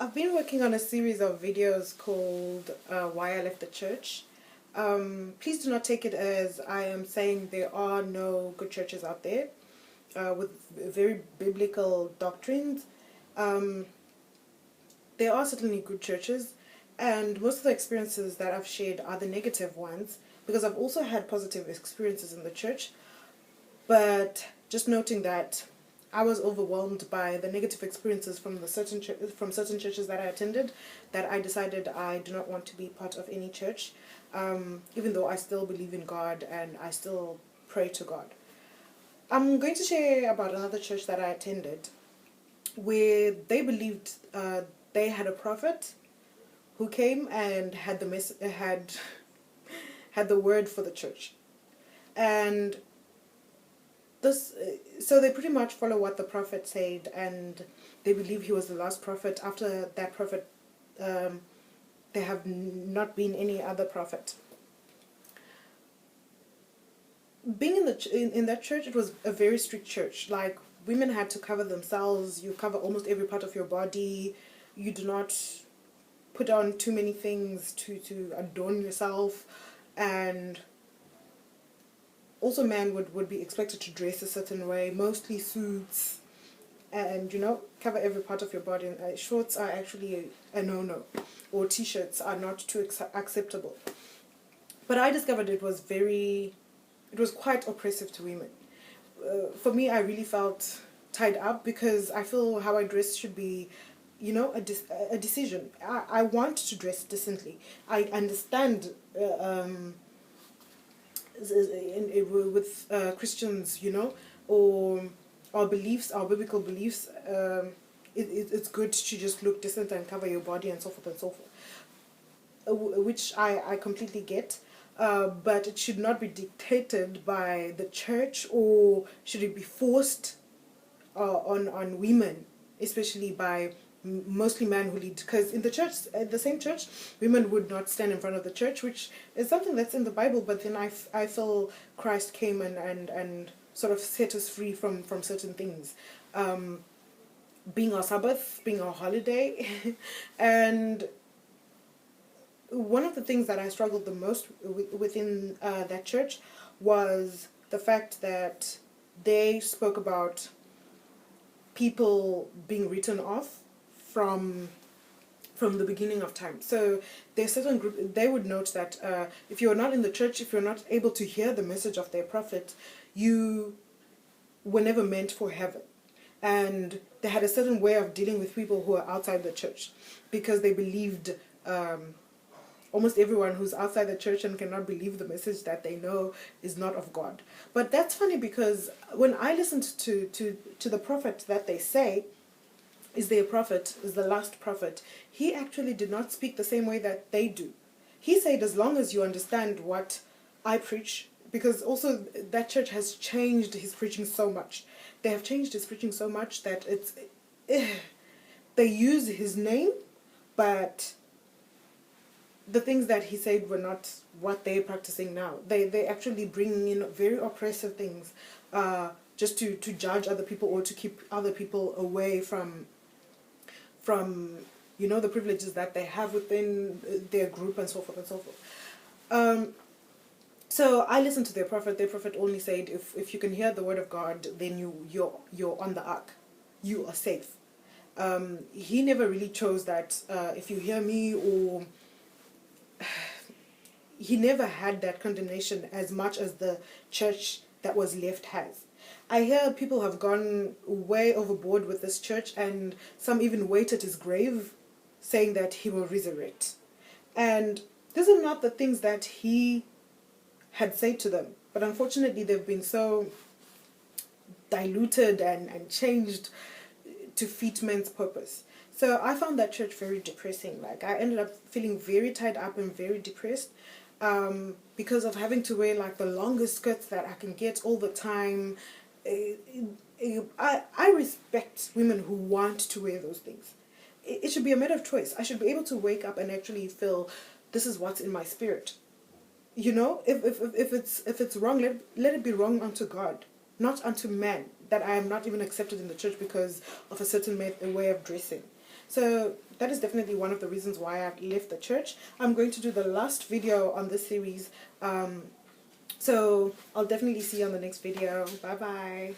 I've been working on a series of videos called Why I Left the Church. Please do not take it as I am saying there are no good churches out there with very biblical doctrines. Um, there are certainly good churches, and most of the experiences that I've shared are the negative ones because I've also had positive experiences in the church. But just noting that I was overwhelmed by the negative experiences from from certain churches that I attended, that I decided I do not want to be part of any church, even though I still believe in God and I still pray to God. I'm going to share about another church that I attended, where they believed they had a prophet who came and had had the word for the church, and this so they pretty much follow what the prophet said, and they believe he was the last prophet. After that prophet, there have not been any other prophet. Being in that church, it was a very strict church. Like, women had to cover themselves. You cover almost every part of your body. You do not put on too many things to adorn yourself, and also men would be expected to dress a certain way, mostly suits, and cover every part of your body. Shorts are actually a no-no, or t-shirts are not too acceptable. But I discovered it was quite oppressive to women. For me, I really felt tied up because I feel how I dress should be a decision. I want to dress decently. I understand with Christians, or our beliefs, our biblical beliefs, it's good to just look decent and cover your body and so forth and so forth, which I completely get. But it should not be dictated by the church, or should it be forced on women, especially by mostly men who lead. Because in the church, at the same church, women would not stand in front of the church, which is something that's in the Bible, but then I feel Christ came and sort of set us free from certain things, being our Sabbath, being our holiday. And one of the things that I struggled the most within that church was the fact that they spoke about people being written off from the beginning of time. So there's certain group, they would note that if you're not in the church, if you're not able to hear the message of their prophet, you were never meant for heaven. And they had a certain way of dealing with people who are outside the church, because they believed almost everyone who's outside the church and cannot believe the message that they know is not of God. But that's funny, because when I listened to the prophet that they say is their prophet, is the last prophet, he actually did not speak the same way that they do. He said, as long as you understand what I preach, because also that church has changed his preaching so much. They have changed his preaching so much that they use his name, but the things that he said were not what they're practicing now. They actually bring in very oppressive things, just to judge other people, or to keep other people away from the privileges that they have within their group, and so forth and so forth. So I listened to their prophet. Their prophet only said, if you can hear the word of God, then you're on the ark, you are safe. He never really chose that if you hear me, or he never had that condemnation as much as the church that was left has. I hear people have gone way overboard with this church, and some even wait at his grave saying that he will resurrect. And these are not the things that he had said to them. But unfortunately, they've been so diluted and changed to fit men's purpose. So I found that church very depressing. Like, I ended up feeling very tied up and very depressed, because of having to wear like the longest skirts that I can get all the time. I respect women who want to wear those things. It should be a matter of choice. I should be able to wake up and actually feel, this is what's in my spirit. If it's wrong, let it be wrong unto God, not unto man, that I am not even accepted in the church because of a certain way of dressing. So that is definitely one of the reasons why I've left the church. I'm going to do the last video on this series. So I'll definitely see you on the next video. Bye bye.